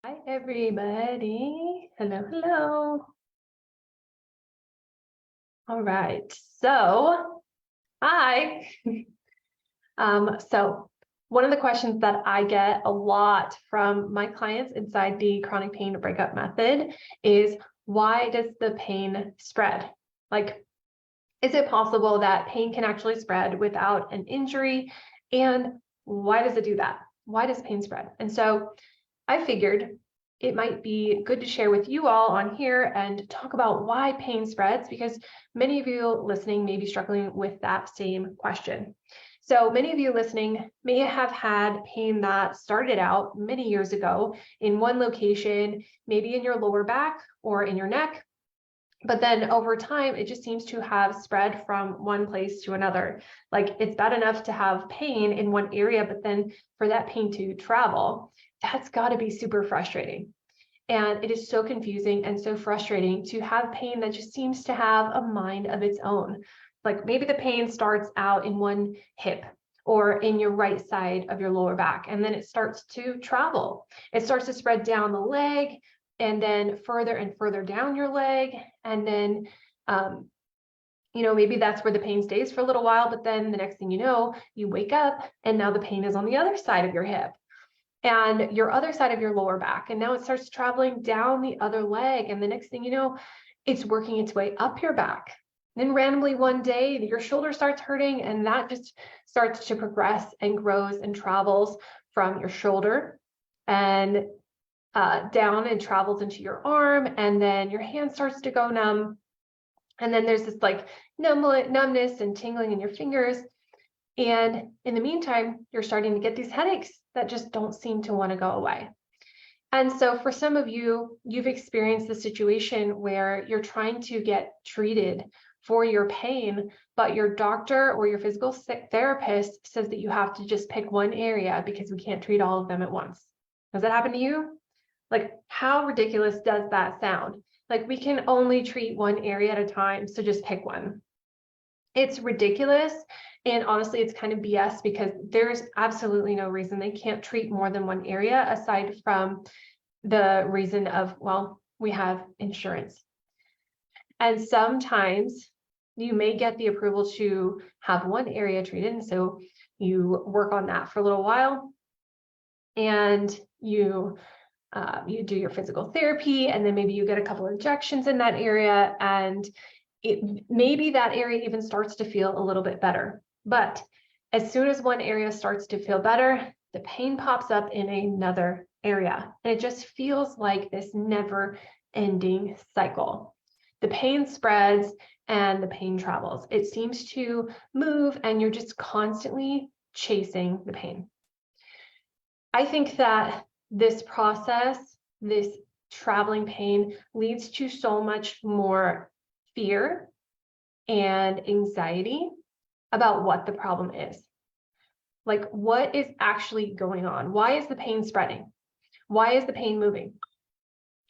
Hi, everybody. Hello, hello. All right. Hi. So one of the questions that I get a lot from my clients inside the chronic pain breakup method is, why does the pain spread? Like, is it possible that pain can actually spread without an injury? And why does it do that? Why does pain spread? And so I figured it might be good to share with you all on here and talk about why pain spreads, because many of you listening may be struggling with that same question. So many of you listening may have had pain that started out many years ago in one location, maybe in your lower back or in your neck. But then over time, it just seems to have spread from one place to another. Like, it's bad enough to have pain in one area, but then for that pain to travel, that's got to be super frustrating. And it is so confusing and so frustrating to have pain that just seems to have a mind of its own. Like, maybe the pain starts out in one hip or in your right side of your lower back, and then it starts to travel. It starts to spread down the leg, and then further and further down your leg. And then, maybe that's where the pain stays for a little while, but then the next thing you know, you wake up and now the pain is on the other side of your hip and your other side of your lower back. And now it starts traveling down the other leg. And the next thing you know, it's working its way up your back. Then randomly one day, your shoulder starts hurting, and that just starts to progress and grows and travels from your shoulder and down and travels into your arm, and then your hand starts to go numb. And then there's this like numbness and tingling in your fingers. And in the meantime, you're starting to get these headaches that just don't seem to want to go away. And so for some of you, you've experienced the situation where you're trying to get treated for your pain, but your doctor or your physical therapist says that you have to just pick one area because we can't treat all of them at once. Has that happened to you? Like, how ridiculous does that sound? Like, we can only treat one area at a time, so just pick one. It's ridiculous. And honestly, it's kind of BS, because there's absolutely no reason they can't treat more than one area aside from the reason of, well, we have insurance. And sometimes you may get the approval to have one area treated. And so you work on that for a little while, and you do your physical therapy, and then maybe you get a couple injections in that area, and maybe that area even starts to feel a little bit better. But as soon as one area starts to feel better, the pain pops up in another area. And it just feels like this never-ending cycle. The pain spreads and the pain travels. It seems to move, and you're just constantly chasing the pain. I think that this process, this traveling pain, leads to so much more fear and anxiety about what the problem is. Like, what is actually going on? Why is the pain spreading? Why is the pain moving?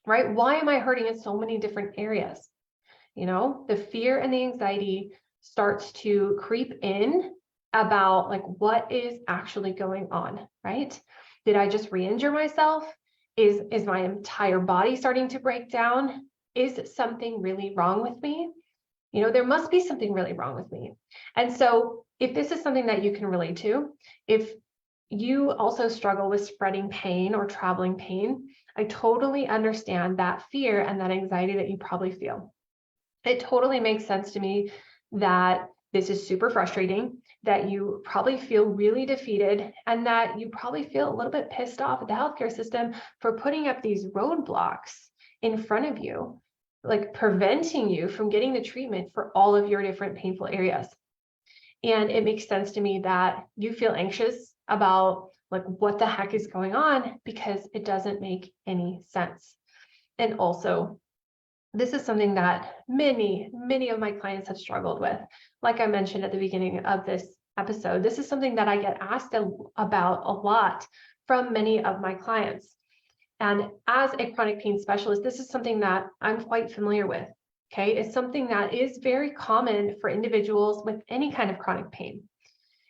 Right? Why am I hurting in so many different areas? The fear and the anxiety starts to creep in about, like, what is actually going on, right? Did I just re-injure myself? Is my entire body starting to break down? Is something really wrong with me? There must be something really wrong with me. And so if this is something that you can relate to, if you also struggle with spreading pain or traveling pain, I totally understand that fear and that anxiety that you probably feel. It totally makes sense to me that this is super frustrating, that you probably feel really defeated, and that you probably feel a little bit pissed off at the healthcare system for putting up these roadblocks in front of you, like preventing you from getting the treatment for all of your different painful areas. And it makes sense to me that you feel anxious about, like, what the heck is going on, because it doesn't make any sense. And also, this is something that many, many of my clients have struggled with. Like I mentioned at the beginning of this episode, this is something that I get asked about a lot from many of my clients. And as a chronic pain specialist, this is something that I'm quite familiar with. Okay, it's something that is very common for individuals with any kind of chronic pain.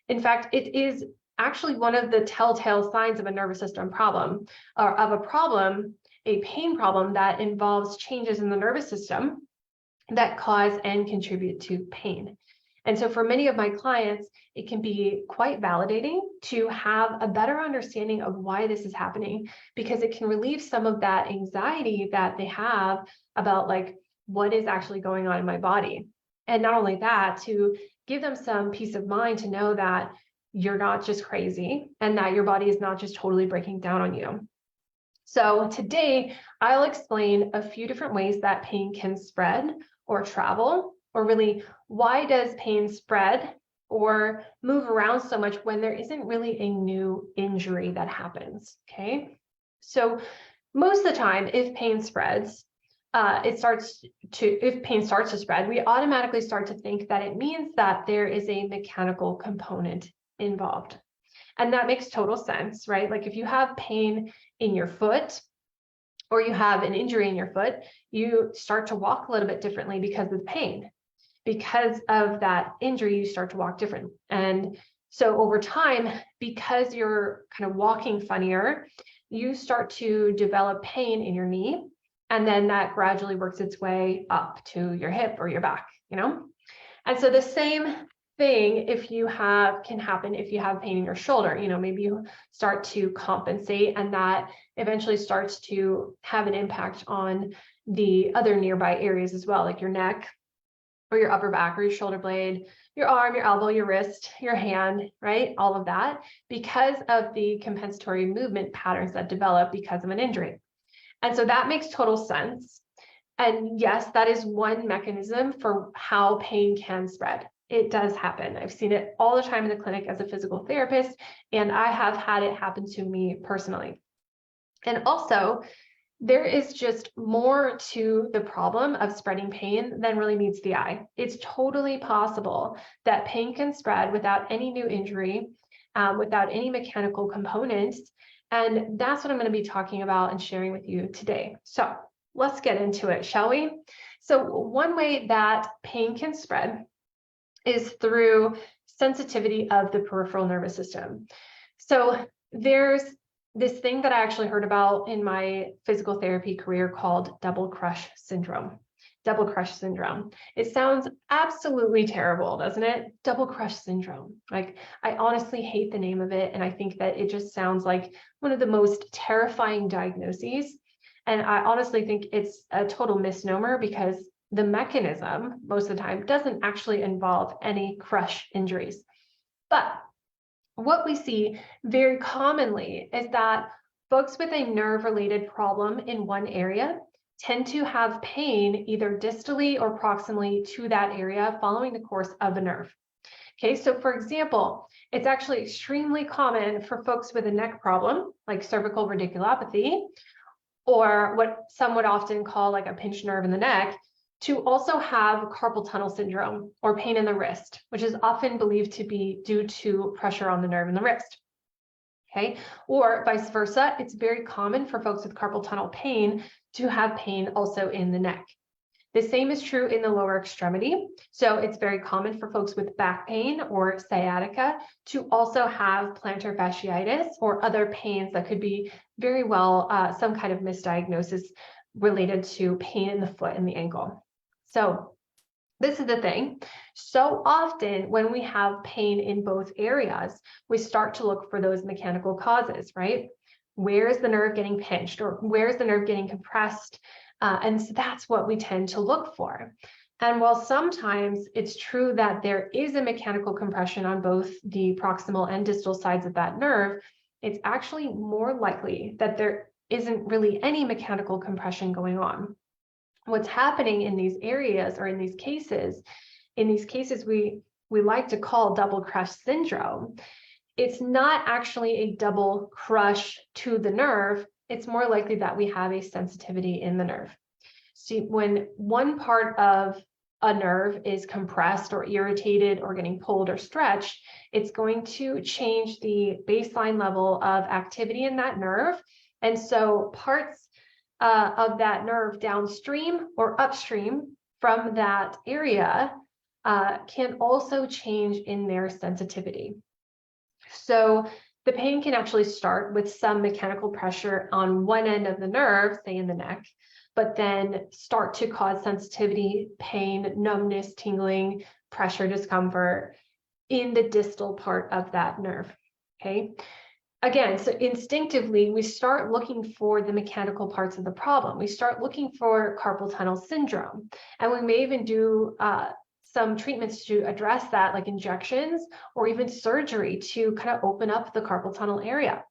In fact, it is actually one of the telltale signs of a nervous system problem, or of a problem, a pain problem that involves changes in the nervous system that cause and contribute to pain. And so for many of my clients, it can be quite validating to have a better understanding of why this is happening, because it can relieve some of that anxiety that they have about like, what is actually going on in my body. And not only that, to give them some peace of mind to know that you're not just crazy and that your body is not just totally breaking down on you. So today, I'll explain a few different ways that pain can spread or travel, or really why does pain spread or move around so much when there isn't really a new injury that happens, okay? So most of the time, if pain spreads, if pain starts to spread, we automatically start to think that it means that there is a mechanical component involved. And that makes total sense, right? Like if you have pain in your foot or you have an injury in your foot, you start to walk a little bit differently because of the pain. Because of that injury, you start to walk different. And so over time, because you're kind of walking funnier, you start to develop pain in your knee. And then that gradually works its way up to your hip or your back, you know? And so the same thing can happen if you have pain in your shoulder. You know, maybe you start to compensate, and that eventually starts to have an impact on the other nearby areas as well, like your neck or your upper back or your shoulder blade, your arm, your elbow, your wrist, your hand, right? All of that, because of the compensatory movement patterns that develop because of an injury. And so that makes total sense. And yes, that is one mechanism for how pain can spread. It does happen. I've seen it all the time in the clinic as a physical therapist, and I have had it happen to me personally. And also, there is just more to the problem of spreading pain than really meets the eye. It's totally possible that pain can spread without any new injury, without any mechanical components. And that's what I'm going to be talking about and sharing with you today. So let's get into it, shall we? So one way that pain can spread is through sensitivity of the peripheral nervous system. So there's this thing that I actually heard about in my physical therapy career called double crush syndrome. Double crush syndrome. It sounds absolutely terrible, doesn't it? Double crush syndrome. Like, I honestly hate the name of it. And I think that it just sounds like one of the most terrifying diagnoses. And I honestly think it's a total misnomer, because the mechanism most of the time doesn't actually involve any crush injuries. But what we see very commonly is that folks with a nerve-related problem in one area tend to have pain either distally or proximally to that area following the course of a nerve. Okay, so for example, it's actually extremely common for folks with a neck problem, like cervical radiculopathy, or what some would often call like a pinched nerve in the neck, to also have carpal tunnel syndrome or pain in the wrist, which is often believed to be due to pressure on the nerve in the wrist. Okay, or vice versa, it's very common for folks with carpal tunnel pain to have pain also in the neck. The same is true in the lower extremity. So it's very common for folks with back pain or sciatica to also have plantar fasciitis or other pains that could be very well some kind of misdiagnosis related to pain in the foot and the ankle. So this is the thing. So often when we have pain in both areas, we start to look for those mechanical causes, right? Where is the nerve getting pinched, or where is the nerve getting compressed? And so that's what we tend to look for. And while sometimes it's true that there is a mechanical compression on both the proximal and distal sides of that nerve, it's actually more likely that there isn't really any mechanical compression going on. What's happening in these areas, or in these cases we like to call double crush syndrome. It's not actually a double crush to the nerve. It's more likely that we have a sensitivity in the nerve. See, when one part of a nerve is compressed or irritated or getting pulled or stretched, it's going to change the baseline level of activity in that nerve. And so parts of that nerve downstream or upstream from that area can also change in their sensitivity. So the pain can actually start with some mechanical pressure on one end of the nerve, say in the neck, but then start to cause sensitivity, pain, numbness, tingling, pressure, discomfort in the distal part of that nerve. Okay. Again, so instinctively, we start looking for the mechanical parts of the problem. We start looking for carpal tunnel syndrome, and we may even do some treatments to address that, like injections or even surgery to kind of open up the carpal tunnel area.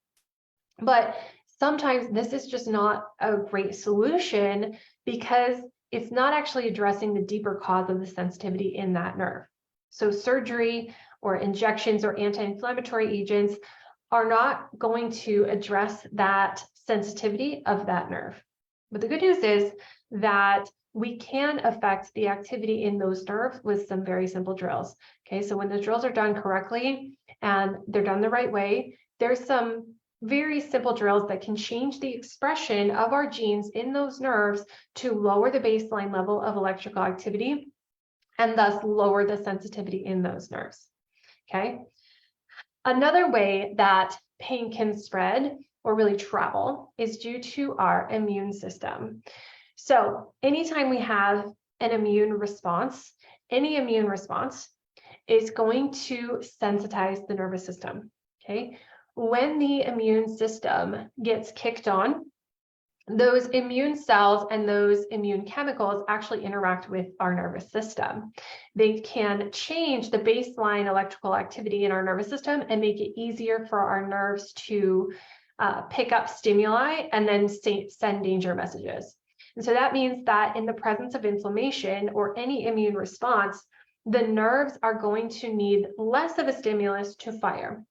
But sometimes this is just not a great solution because it's not actually addressing the deeper cause of the sensitivity in that nerve. So surgery or injections or anti-inflammatory agents are not going to address that sensitivity of that nerve. But the good news is that we can affect the activity in those nerves with some very simple drills. Okay, so when the drills are done correctly and they're done the right way, there's some very simple drills that can change the expression of our genes in those nerves to lower the baseline level of electrical activity and thus lower the sensitivity in those nerves. Okay. Another way that pain can spread or really travel is due to our immune system. So anytime we have an immune response, any immune response is going to sensitize the nervous system. Okay. When the immune system gets kicked on, those immune cells and those immune chemicals actually interact with our nervous system. They can change the baseline electrical activity in our nervous system and make it easier for our nerves to pick up stimuli and then send danger messages. And so that means that in the presence of inflammation or any immune response, the nerves are going to need less of a stimulus to fire.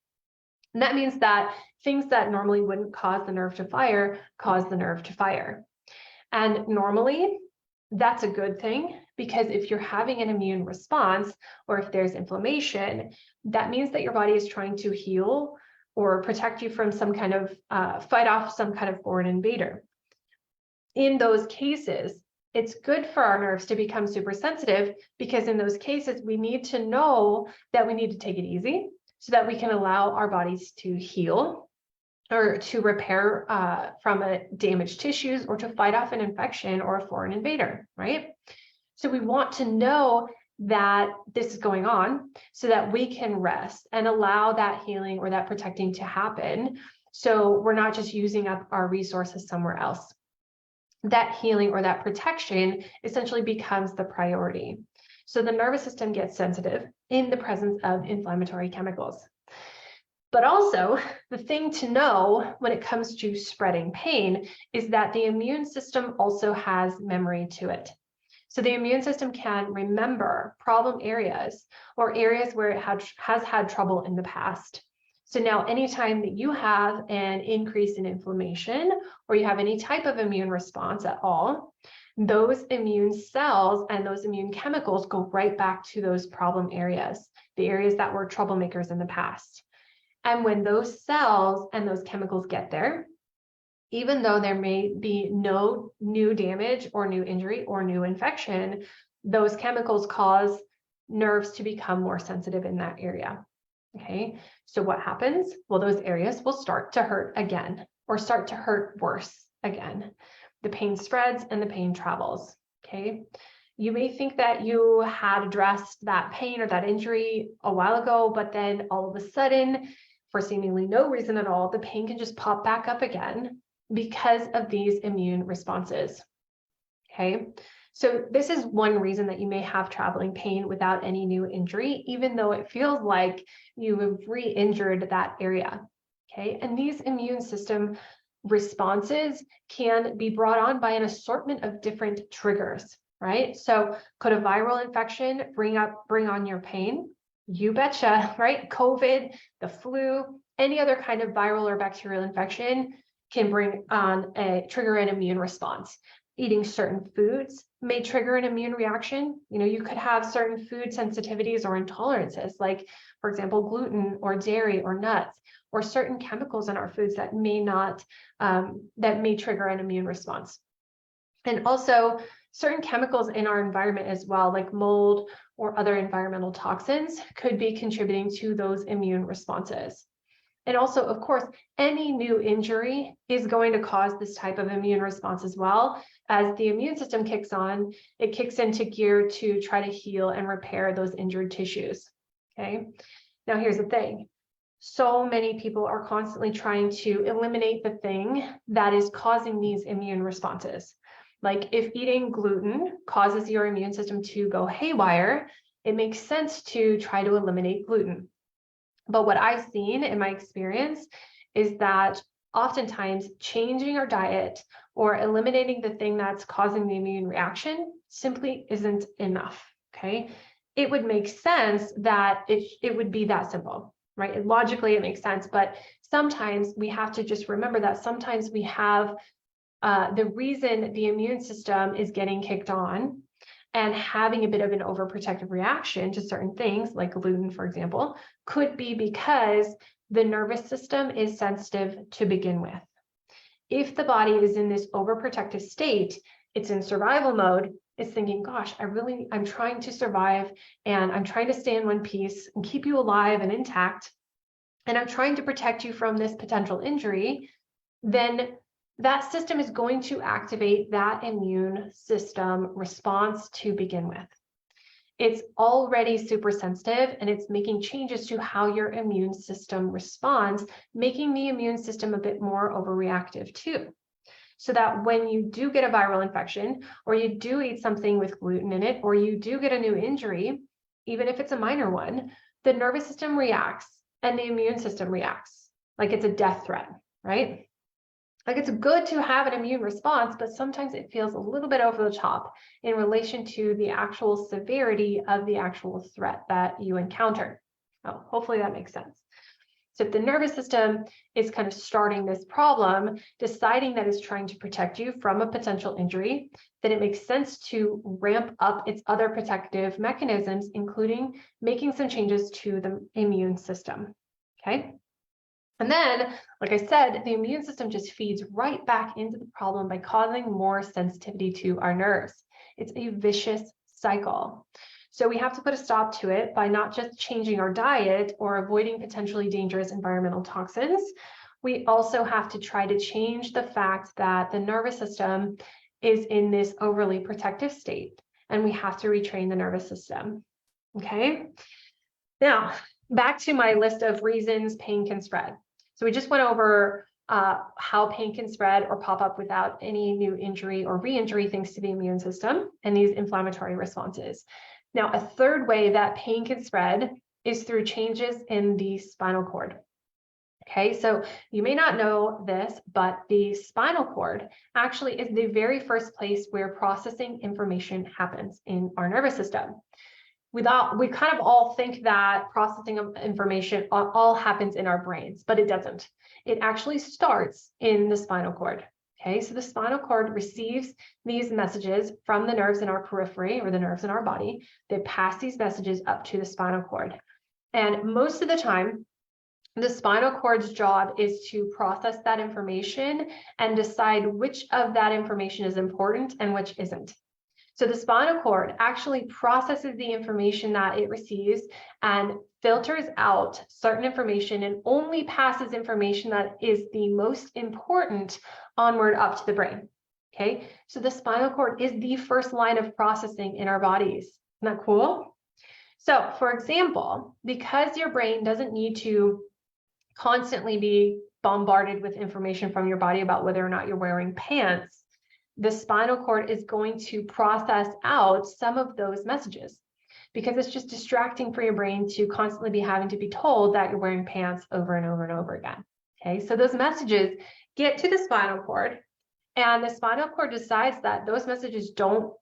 And that means that things that normally wouldn't cause the nerve to fire cause the nerve to fire. And normally that's a good thing, because if you're having an immune response or if there's inflammation, that means that your body is trying to heal or protect you from some kind of fight off some kind of foreign invader. In those cases, it's good for our nerves to become super sensitive, because in those cases, we need to know that we need to take it easy so that we can allow our bodies to heal or to repair from damaged tissues or to fight off an infection or a foreign invader, right? So we want to know that this is going on so that we can rest and allow that healing or that protecting to happen. So we're not just using up our resources somewhere else. That healing or that protection essentially becomes the priority. So the nervous system gets sensitive in the presence of inflammatory chemicals. But also, the thing to know when it comes to spreading pain is that the immune system also has memory to it. So the immune system can remember problem areas or areas where it has had trouble in the past. So now anytime that you have an increase in inflammation or you have any type of immune response at all, those immune cells and those immune chemicals go right back to those problem areas, the areas that were troublemakers in the past. And when those cells and those chemicals get there, even though there may be no new damage or new injury or new infection, those chemicals cause nerves to become more sensitive in that area. Okay, so what happens? Well, those areas will start to hurt again or start to hurt worse again. The pain spreads and the pain travels. Okay, you may think that you had addressed that pain or that injury a while ago, but then all of a sudden, for seemingly no reason at all, the pain can just pop back up again because of these immune responses. Okay, so this is one reason that you may have traveling pain without any new injury, even though it feels like you have re-injured that area. Okay, and these immune system responses can be brought on by an assortment of different triggers, right? So could a viral infection bring on your pain? You betcha, right? COVID, the flu, any other kind of viral or bacterial infection can trigger an immune response. Eating certain foods may trigger an immune reaction. You know, you could have certain food sensitivities or intolerances, like, for example, gluten or dairy or nuts, or certain chemicals in our foods that may trigger an immune response. And also certain chemicals in our environment as well, like mold or other environmental toxins, could be contributing to those immune responses. And also, of course, any new injury is going to cause this type of immune response as well. As the immune system kicks on, it kicks into gear to try to heal and repair those injured tissues. Okay. Now, here's the thing. So many people are constantly trying to eliminate the thing that is causing these immune responses. Like if eating gluten causes your immune system to go haywire, it makes sense to try to eliminate gluten. But what I've seen in my experience is that oftentimes changing our diet or eliminating the thing that's causing the immune reaction simply isn't enough, okay? It would make sense that it would be that simple, right? Logically, it makes sense, but sometimes we have to just remember that sometimes we have the reason the immune system is getting kicked on and having a bit of an overprotective reaction to certain things, like gluten, for example, could be because the nervous system is sensitive to begin with. If the body is in this overprotective state, it's in survival mode, it's thinking, gosh, I'm trying to survive and I'm trying to stay in one piece and keep you alive and intact, and I'm trying to protect you from this potential injury, then that system is going to activate that immune system response to begin with. It's already super sensitive and it's making changes to how your immune system responds, making the immune system a bit more overreactive too. So that when you do get a viral infection, or you do eat something with gluten in it, or you do get a new injury, even if it's a minor one, the nervous system reacts and the immune system reacts like it's a death threat, right? Like it's good to have an immune response, but sometimes it feels a little bit over the top in relation to the actual severity of the actual threat that you encounter. Oh, hopefully that makes sense. So if the nervous system is kind of starting this problem, deciding that it's trying to protect you from a potential injury, then it makes sense to ramp up its other protective mechanisms, including making some changes to the immune system, okay? And then, like I said, the immune system just feeds right back into the problem by causing more sensitivity to our nerves. It's a vicious cycle. So we have to put a stop to it by not just changing our diet or avoiding potentially dangerous environmental toxins. We also have to try to change the fact that the nervous system is in this overly protective state, and we have to retrain the nervous system. Okay. Now, back to my list of reasons pain can spread. So we just went over how pain can spread or pop up without any new injury or re-injury thanks to the immune system and these inflammatory responses. Now, a third way that pain can spread is through changes in the spinal cord. Okay, so you may not know this, but the spinal cord actually is the very first place where processing information happens in our nervous system. We kind of all think that processing of information all happens in our brains, but it doesn't. It actually starts in the spinal cord. Okay, so the spinal cord receives these messages from the nerves in our periphery or the nerves in our body. They pass these messages up to the spinal cord. And most of the time, the spinal cord's job is to process that information and decide which of that information is important and which isn't. So the spinal cord actually processes the information that it receives and filters out certain information and only passes information that is the most important onward up to the brain. Okay, so the spinal cord is the first line of processing in our bodies. Isn't that cool? So, for example, because your brain doesn't need to constantly be bombarded with information from your body about whether or not you're wearing pants, the spinal cord is going to process out some of those messages because it's just distracting for your brain to constantly be having to be told that you're wearing pants over and over and over again. Okay, so those messages get to the spinal cord, and the spinal cord decides that those messages don't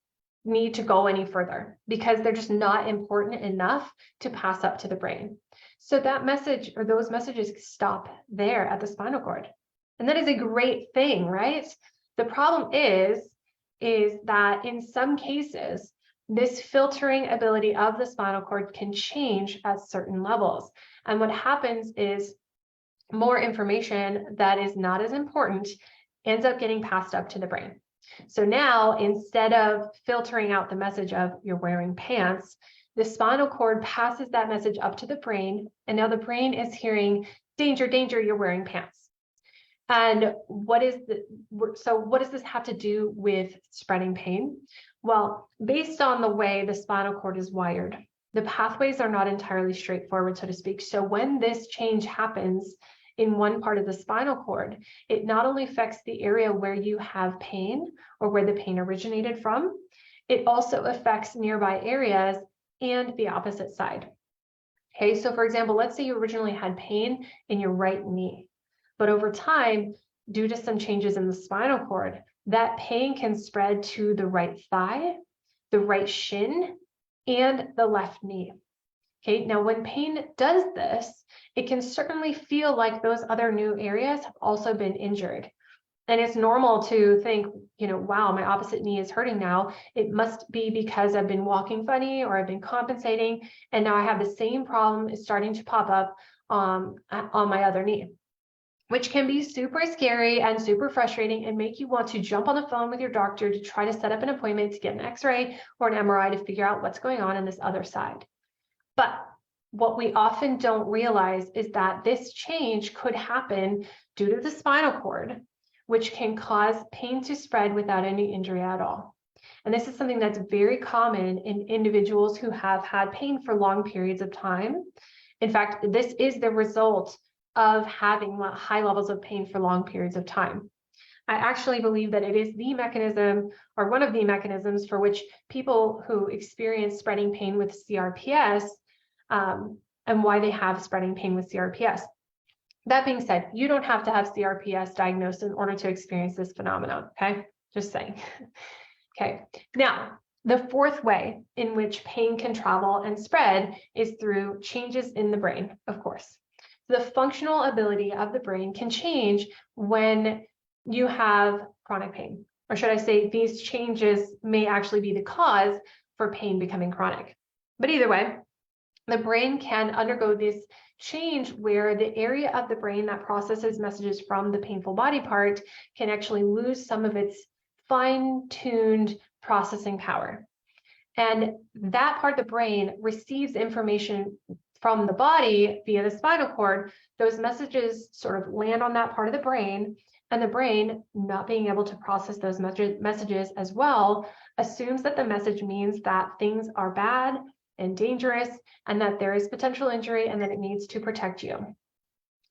need to go any further because they're just not important enough to pass up to the brain. So that message or those messages stop there at the spinal cord. And that is a great thing, right? The problem is that in some cases, this filtering ability of the spinal cord can change at certain levels. And what happens is more information that is not as important ends up getting passed up to the brain. So now, instead of filtering out the message of you're wearing pants, the spinal cord passes that message up to the brain. And now the brain is hearing danger, danger, you're wearing pants. And what does this have to do with spreading pain? Well, based on the way the spinal cord is wired, the pathways are not entirely straightforward, so to speak. So when this change happens in one part of the spinal cord, it not only affects the area where you have pain or where the pain originated from, it also affects nearby areas and the opposite side. Okay, so for example, let's say you originally had pain in your right knee, but over time, due to some changes in the spinal cord, that pain can spread to the right thigh, the right shin, and the left knee. Okay, now when pain does this, it can certainly feel like those other new areas have also been injured. And it's normal to think, wow, my opposite knee is hurting now. It must be because I've been walking funny or I've been compensating, and now I have the same problem is starting to pop up on my other knee, which can be super scary and super frustrating and make you want to jump on the phone with your doctor to try to set up an appointment to get an X-ray or an MRI to figure out what's going on this other side. But what we often don't realize is that this change could happen due to the spinal cord, which can cause pain to spread without any injury at all. And this is something that's very common in individuals who have had pain for long periods of time. In fact, this is the result of having high levels of pain for long periods of time. I actually believe that it is the mechanism or one of the mechanisms for which people who experience spreading pain with CRPS and why they have spreading pain with CRPS. That being said, you don't have to have CRPS diagnosed in order to experience this phenomenon, okay? Just saying. Okay, now, the fourth way in which pain can travel and spread is through changes in the brain, of course. The functional ability of the brain can change when you have chronic pain, or should I say these changes may actually be the cause for pain becoming chronic. But either way, the brain can undergo this change where the area of the brain that processes messages from the painful body part can actually lose some of its fine-tuned processing power. And that part of the brain receives information from the body via the spinal cord. Those messages sort of land on that part of the brain, and the brain, not being able to process those messages as well, assumes that the message means that things are bad and dangerous, and that there is potential injury and that it needs to protect you.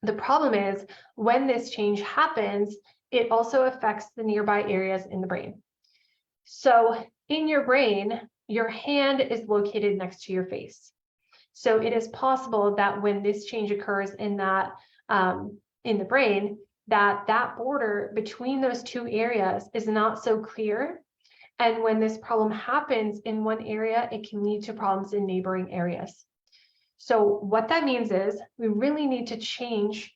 The problem is when this change happens, it also affects the nearby areas in the brain. So in your brain, your hand is located next to your face. So it is possible that when this change occurs in that in the brain, that border between those two areas is not so clear. And when this problem happens in one area, it can lead to problems in neighboring areas. So what that means is we really need to change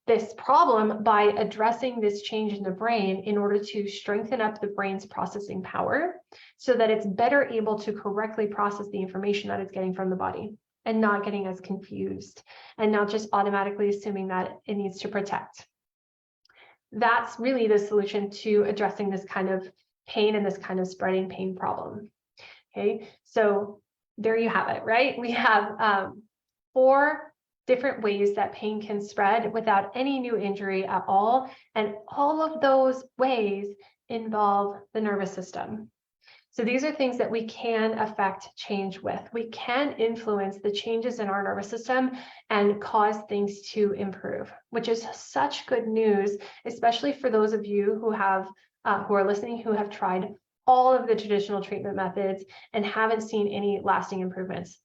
this problem by addressing this change in the brain in order to strengthen up the brain's processing power so that it's better able to correctly process the information that it's getting from the body and not getting as confused and not just automatically assuming that it needs to protect. That's really the solution to addressing this kind of pain and this kind of spreading pain problem. Okay, so there you have it, right? We have 4 different ways that pain can spread without any new injury at all. And all of those ways involve the nervous system. So these are things that we can affect change with. We can influence the changes in our nervous system and cause things to improve, which is such good news, especially for those of you who are listening, who have tried all of the traditional treatment methods and haven't seen any lasting improvements.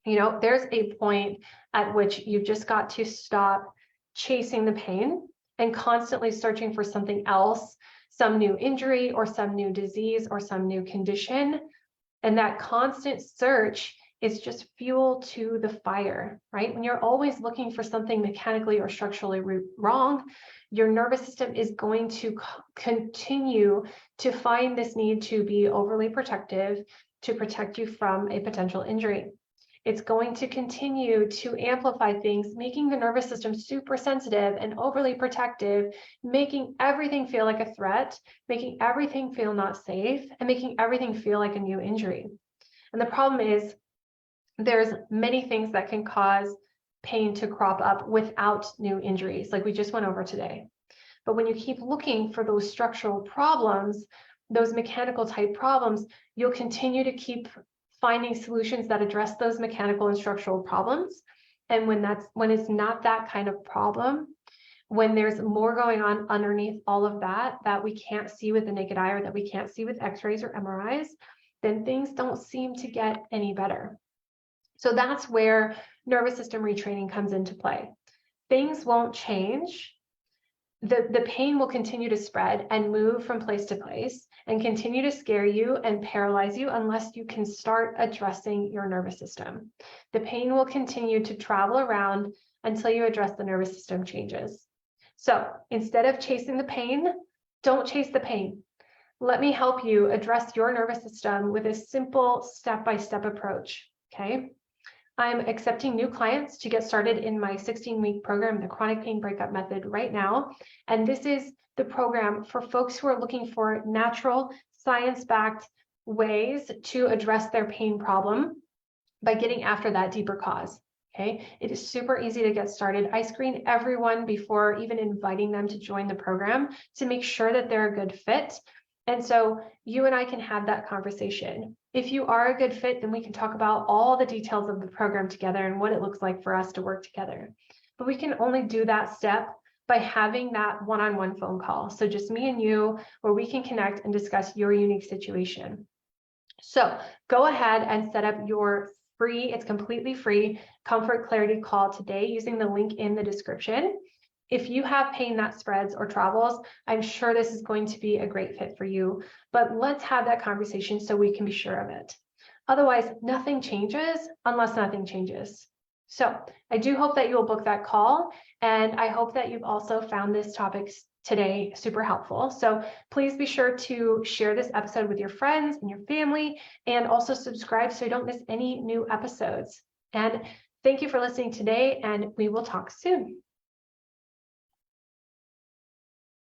There's a point at which you've just got to stop chasing the pain and constantly searching for something else, some new injury or some new disease or some new condition. And that constant search is just fuel to the fire, right? When you're always looking for something mechanically or structurally wrong, your nervous system is going to continue to find this need to be overly protective to protect you from a potential injury. It's going to continue to amplify things, making the nervous system super sensitive and overly protective, making everything feel like a threat, making everything feel not safe, and making everything feel like a new injury. And the problem is there's many things that can cause pain to crop up without new injuries, like we just went over today. But when you keep looking for those structural problems, those mechanical type problems, you'll continue to keep finding solutions that address those mechanical and structural problems. And when it's not that kind of problem, when there's more going on underneath all of that we can't see with the naked eye or that we can't see with x-rays or MRIs, then things don't seem to get any better. So that's where nervous system retraining comes into play. Things won't change. The pain will continue to spread and move from place to place and continue to scare you and paralyze you unless you can start addressing your nervous system. The pain will continue to travel around until you address the nervous system changes. So instead of chasing the pain, don't chase the pain. Let me help you address your nervous system with a simple step-by-step approach, okay? I'm accepting new clients to get started in my 16-week program, the Chronic Pain Breakup Method, right now. And this is the program for folks who are looking for natural, science-backed ways to address their pain problem by getting after that deeper cause. Okay, it is super easy to get started. I screen everyone before even inviting them to join the program to make sure that they're a good fit. And so you and I can have that conversation. If you are a good fit, then we can talk about all the details of the program together and what it looks like for us to work together. But we can only do that step by having that one-on-one phone call. So just me and you, where we can connect and discuss your unique situation. So go ahead and set up your free, it's completely free, Comfort Clarity call today using the link in the description. If you have pain that spreads or travels, I'm sure this is going to be a great fit for you, but let's have that conversation so we can be sure of it. Otherwise, nothing changes unless nothing changes. So I do hope that you will book that call, and I hope that you've also found this topic today super helpful. So please be sure to share this episode with your friends and your family, and also subscribe so you don't miss any new episodes. And thank you for listening today, and we will talk soon.